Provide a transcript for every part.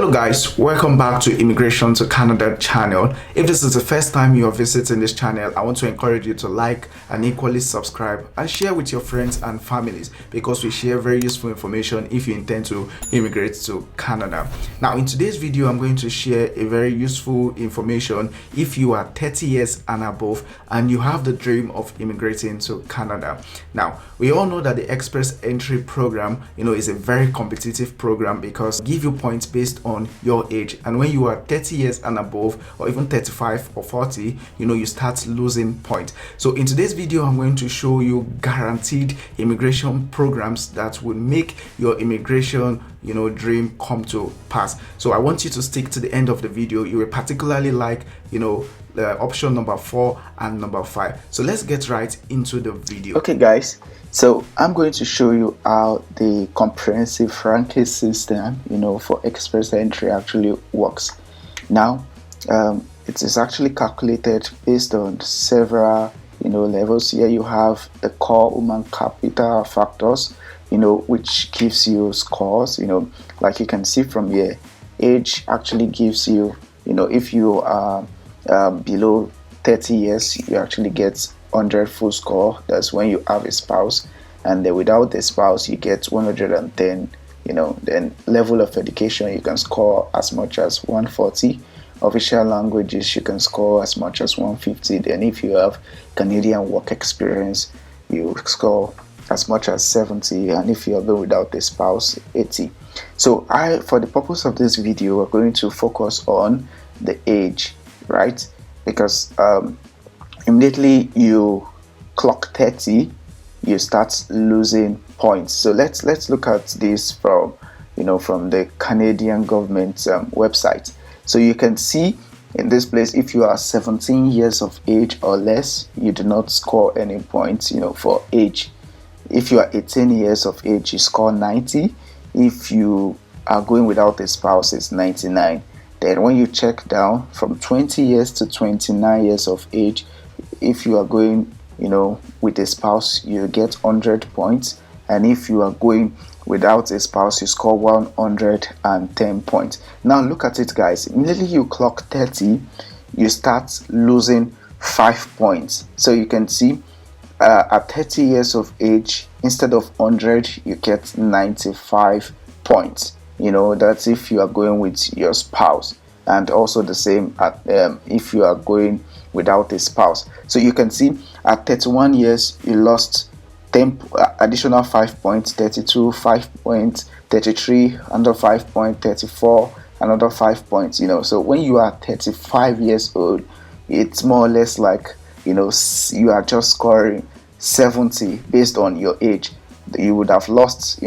Hello guys, welcome back to Immigration to Canada channel. If this is the first time you are visiting this channel, I want to encourage you to like and equally subscribe and share with your friends and families, because we share very useful information if you intend to immigrate to Canada. Now in today's video, I'm going to share a very useful information if you are 30 years and above and you have the dream of immigrating to Canada. Now we all know that the Express Entry program, is a very competitive program because give you points based on your age, and when you are 30 years and above, or even 35 or 40, you start losing points. So in today's video, I'm going to show you guaranteed immigration programs that will make your immigration dream come to pass. So I want you to stick to the end of the video. You will particularly like the option number 4 and number 5. So let's get right into the video. Okay guys, so I'm going to show you how the comprehensive ranking system for Express Entry actually works. Now it is actually calculated based on several levels. Here you have the core human capital factors, which gives you scores. Like you can see from here, age actually gives you, if you are below 30 years, you actually get 100 full score. That's when you have a spouse, and then without the spouse you get 110. Then level of education, you can score as much as 140. Official languages, you can score as much as 150. Then if you have Canadian work experience, you score as much as 70, and if you have been without a spouse, 80. So for the purpose of this video, we're going to focus on the age, right? Because immediately you clock 30, you start losing points. So let's look at this from from the Canadian government website. So you can see in this place, if you are 17 years of age or less, you do not score any points for age. If you are 18 years of age, you score 90. If you are going without a spouse, it's 99. Then when you check down from 20 years to 29 years of age, if you are going with a spouse, you get 100 points, and if you are going without a spouse, you score 110 points. Now look at it guys, immediately you clock 30, you start losing 5 points. So you can see at 30 years of age, instead of 100, you get 95 points. That's if you are going with your spouse, and also the same at if you are going without a spouse. So you can see at 31 years you lost 10 additional 5 points, 32 5 points, 33 another 5 points, 34 another 5 points. So when you are 35 years old, it's more or less like you are just scoring 70 based on your age. You would have lost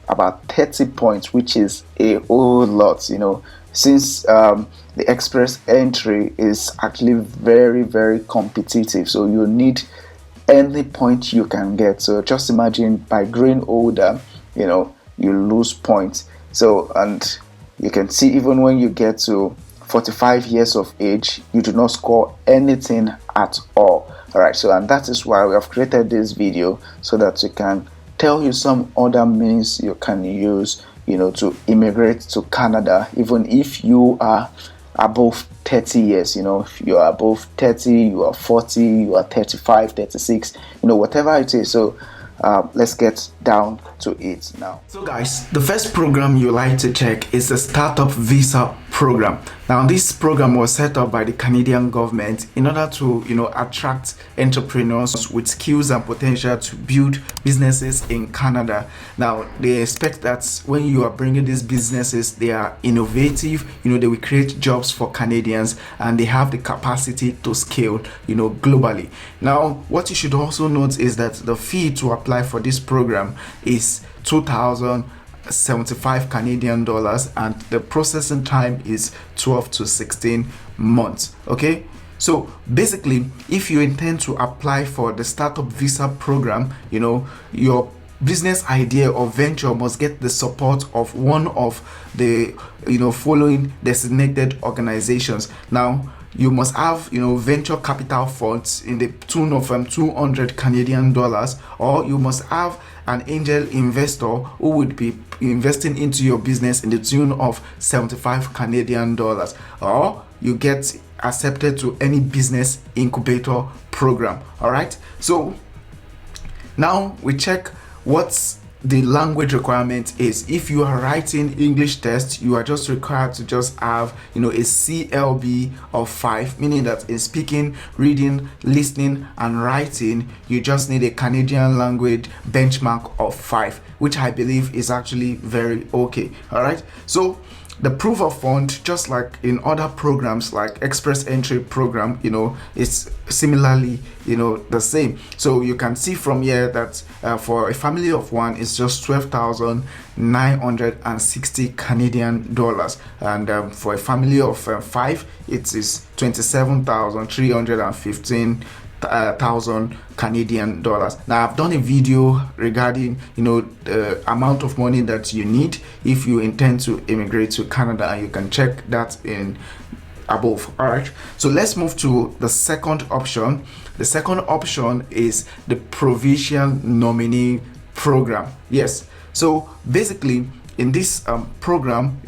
about 30 points, which is a whole lot. Since the Express Entry is actually very, very competitive, so you need any point you can get. So just imagine, by growing older, you lose points. So, and you can see even when you get to 45 years of age, you do not score anything at all. All right, so and that is why we have created this video, so that we can tell you some other means you can use to immigrate to Canada, even if you are above 30 years. If you are above 30, you are 40, you are 35, 36, whatever it is. So let's get down to it now. So guys, the first program you like to check is the Startup Visa program. Now this program was set up by the Canadian government in order to attract entrepreneurs with skills and potential to build businesses in Canada. Now they expect that when you are bringing these businesses, they are innovative, they will create jobs for Canadians, and they have the capacity to scale globally. Now what you should also note is that the fee to apply for this program is 2,075 Canadian dollars, and the processing time is 12 to 16 months. Okay, so basically, if you intend to apply for the Startup Visa program, your business idea or venture must get the support of one of the following designated organizations. Now, you must have venture capital funds in the tune of 200 Canadian dollars, or you must have an angel investor who would be investing into your business in the tune of 75 Canadian dollars, or you get accepted to any business incubator program. All right, so now we check what's the language requirement is. If you are writing English test, you are just required to just have a CLB of 5, meaning that in speaking, reading, listening, and writing, you just need a Canadian language benchmark of 5, which I believe is actually very okay. All right, so the proof of fund, just like in other programs like express entry program, it's similarly the same. So you can see from here that for a family of one, it's just 12,960 Canadian dollars, and for a family of 5, it is 27,315 thousand Canadian dollars. Now, I've done a video regarding the amount of money that you need if you intend to immigrate to Canada, and you can check that in above. All right, so let's move to the second option. The second option is the provincial nominee program. Yes, so basically in this program,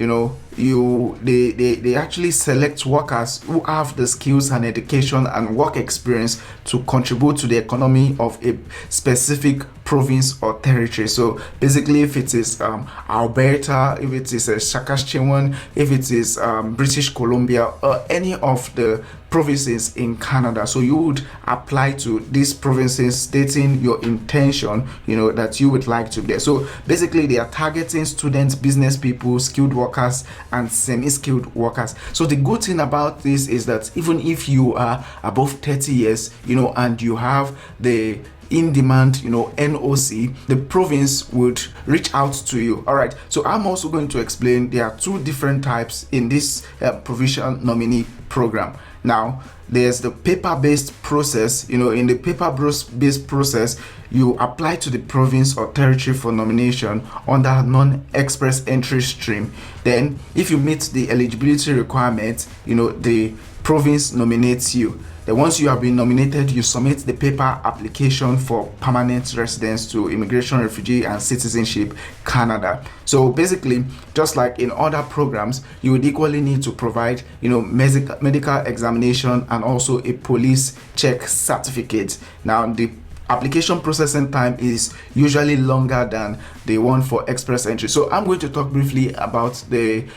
they actually select workers who have the skills and education and work experience to contribute to the economy of a specific province or territory. So basically, if it is Alberta, if it is Saskatchewan, if it is British Columbia, or any of the provinces in Canada, so you would apply to these provinces stating your intention, that you would like to be there. So basically, they are targeting students, business people, skilled workers, and semi-skilled workers. So the good thing about this is that even if you are above 30 years, and you have the in-demand NOC, the province would reach out to you. All right, so I'm also going to explain there are two different types in this provincial nominee program. Now, there's the paper-based process. In the paper-based process, you apply to the province or territory for nomination under non-express entry stream. Then, if you meet the eligibility requirements, the province nominates you. Then once you have been nominated, you submit the paper application for permanent residence to Immigration, Refugee, and Citizenship Canada. So basically, just like in other programs, you would equally need to provide, medical examination and also a police check certificate. Now, the application processing time is usually longer than the one for express entry. So I'm going to talk briefly about the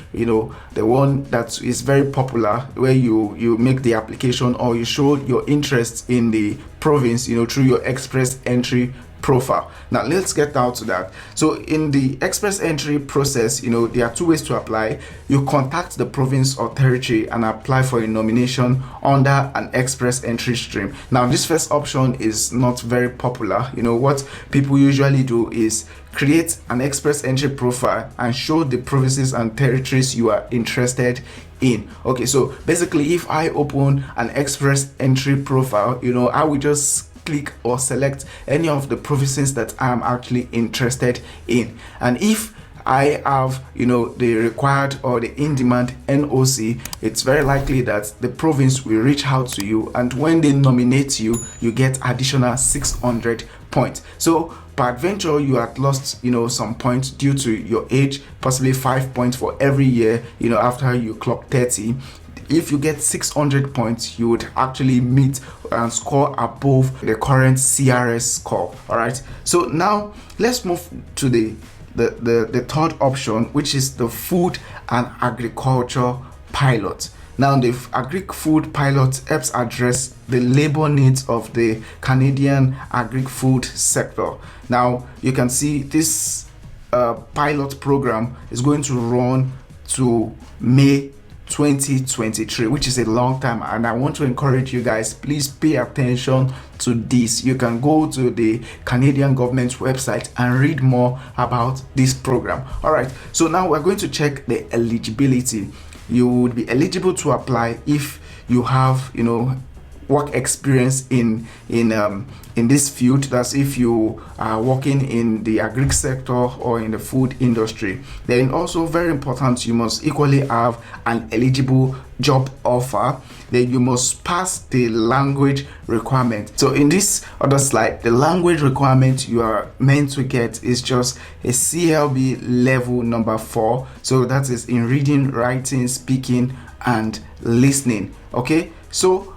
one that is very popular, where you make the application or you show your interest in the province through your express entry profile. Now let's get down to that. So in the express entry process, there are two ways to apply. You contact the province or territory and apply for a nomination under an express entry stream. Now this first option is not very popular. What people usually do is create an express entry profile and show the provinces and territories you are interested in. Okay, so basically if I open an express entry profile, I will just click or select any of the provinces that I'm actually interested in, and if I have the required or the in-demand NOC, it's very likely that the province will reach out to you, and when they nominate you, you get additional 600 points. So peradventure you had lost some points due to your age, possibly 5 points for every year after you clock 30. If you get 600 points, you would actually meet and score above the current CRS score. All right, so now let's move to the third option, which is the food and agriculture pilot. Now, the agri-food pilot helps address the labor needs of the Canadian agri-food sector. Now, you can see this pilot program is going to run to May 2023, which is a long time, and I want to encourage you guys, please pay attention to this. You can go to the Canadian government's website and read more about this program. All right, so now we're going to check the eligibility. You would be eligible to apply if you have work experience in this field. That's if you are working in the agri sector or in the food industry. Then also very important, you must equally have an eligible job offer. Then you must pass the language requirement. So in this other slide, the language requirement you are meant to get is just a CLB level number 4. So that is in reading, writing, speaking, and listening. Okay, so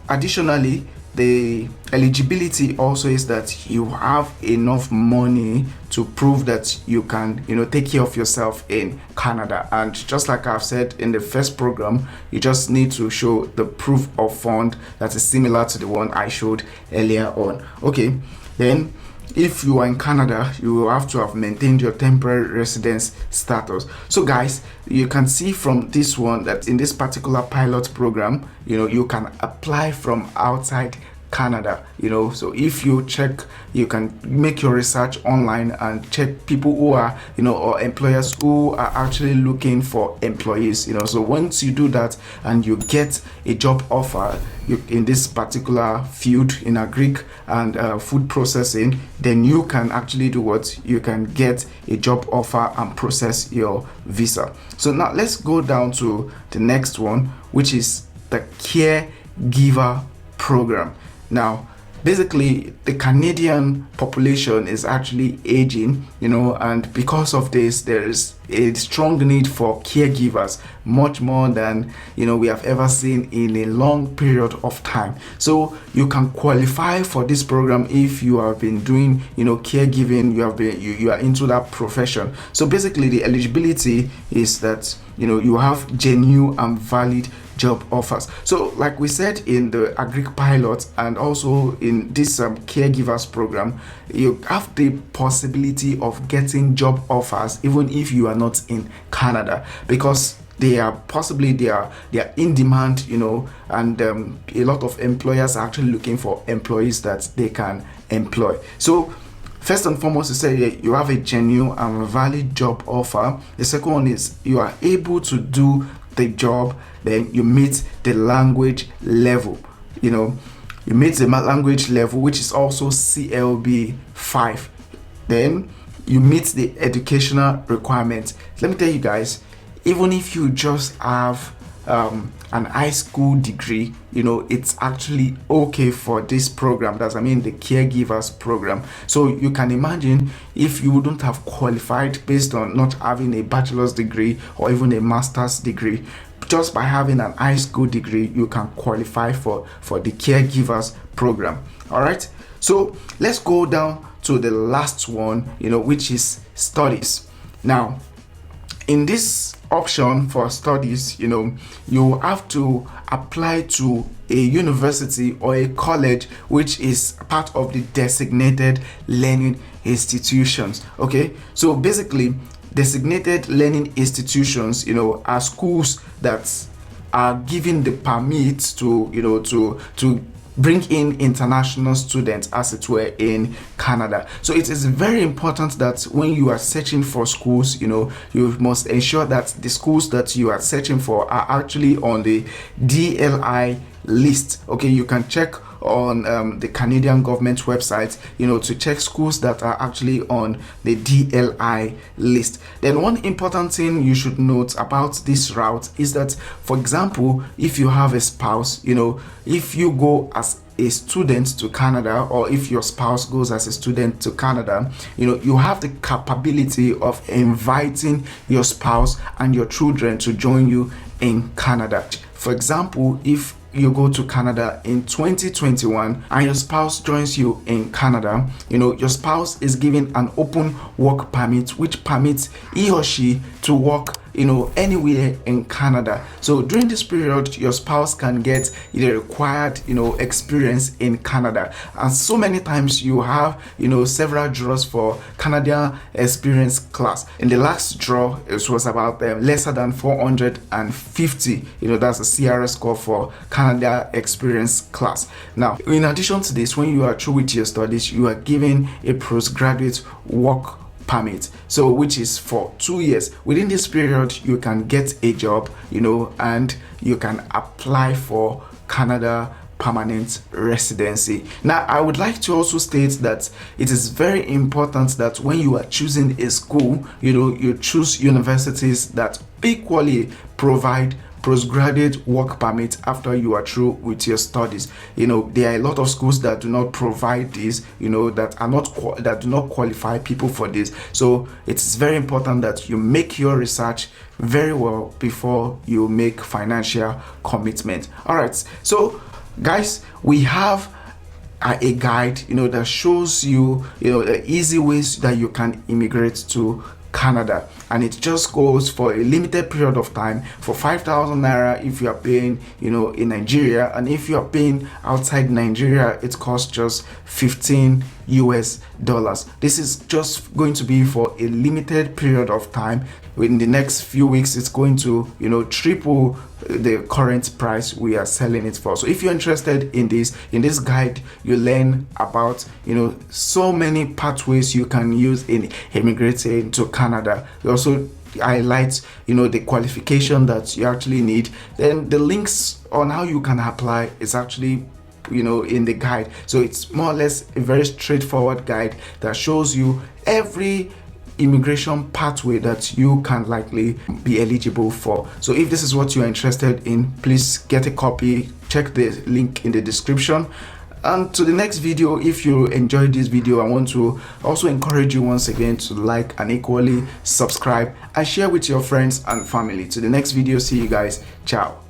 additionally, the eligibility also is that you have enough money to prove that you can, take care of yourself in Canada. And just like I've said in the first program, you just need to show the proof of fund that is similar to the one I showed earlier on. Okay, then if you are in Canada, you will have to have maintained your temporary residence status. So guys, you can see from this one that in this particular pilot program, you can apply from outside Canada. So if you check, you can make your research online and check people who are, or employers who are actually looking for employees. So once you do that and you get a job offer in this particular field in agric and food processing, then you can actually do what? You can get a job offer and process your visa. So now let's go down to the next one, which is the caregiver program. Now, basically, the Canadian population is actually aging, and because of this, there is a strong need for caregivers, much more than we have ever seen in a long period of time. So you can qualify for this program if you have been doing caregiving, you are into that profession. So basically, the eligibility is that you have genuine and valid job offers. So like we said in the agric pilot and also in this caregivers program, you have the possibility of getting job offers even if you are not in Canada, because they are in demand, and a lot of employers are actually looking for employees that they can employ. So first and foremost, you say you have a genuine and valid job offer. The second one is you are able to do the job. Then you meet the language level. You meet the language level, which is also CLB 5. Then you meet the educational requirements. Let me tell you guys, even if you just have an high school degree, it's actually okay for this program. The caregivers program. So you can imagine if you wouldn't have qualified based on not having a bachelor's degree or even a master's degree, just by having an high school degree, you can qualify for the caregivers program. All right, so let's go down to the last one, which is studies. Now, in this option for studies, you have to apply to a university or a college which is part of the designated learning institutions. Okay, so basically designated learning institutions are schools that are given the permit to bring in international students, as it were, in Canada. So it is very important that when you are searching for schools, you must ensure that the schools that you are searching for are actually on the DLI list. Okay, you can check on the Canadian government website, to check schools that are actually on the DLI list. Then one important thing you should note about this route is that, for example, if you have a spouse, if you go as a student to Canada, or if your spouse goes as a student to Canada, you have the capability of inviting your spouse and your children to join you in Canada. For example, if you go to Canada in 2021 and your spouse joins you in Canada, your spouse is given an open work permit, which permits he or she to work anywhere in Canada. So during this period, your spouse can get the required experience in Canada. And so many times you have several draws for Canadian experience class. In the last draw, it was about lesser than 450. That's a CRS score for Canada experience class. Now, in addition to this, when you are through with your studies, you are given a postgraduate work permit, so which is for 2 years. Within this period, you can get a job, and you can apply for Canada permanent residency. Now, I would like to also state that it is very important that when you are choosing a school, you choose universities that equally provide postgraduate work permit after you are through with your studies. There are a lot of schools that do not provide this, that do not qualify people for this. So it's very important that you make your research very well before you make financial commitment. All right, so guys, we have a guide that shows you the easy ways that you can immigrate to Canada, and it just goes for a limited period of time for 5,000 naira if you are paying in Nigeria, and if you are paying outside Nigeria it costs just $15 US. This is just going to be for a limited period of time. In the next few weeks it's going to triple the current price we are selling it for. So if you're interested in this guide, you learn about so many pathways you can use in immigrating to Canada. We also highlight the qualification that you actually need. Then the links on how you can apply is actually in the guide. So it's more or less a very straightforward guide that shows you every immigration pathway that you can likely be eligible for. So if this is what you are interested in, please get a copy. Check the link in the description. And to the next video, if you enjoyed this video, I want to also encourage you once again to like and equally subscribe and share with your friends and family. To the next video, see you guys. Ciao.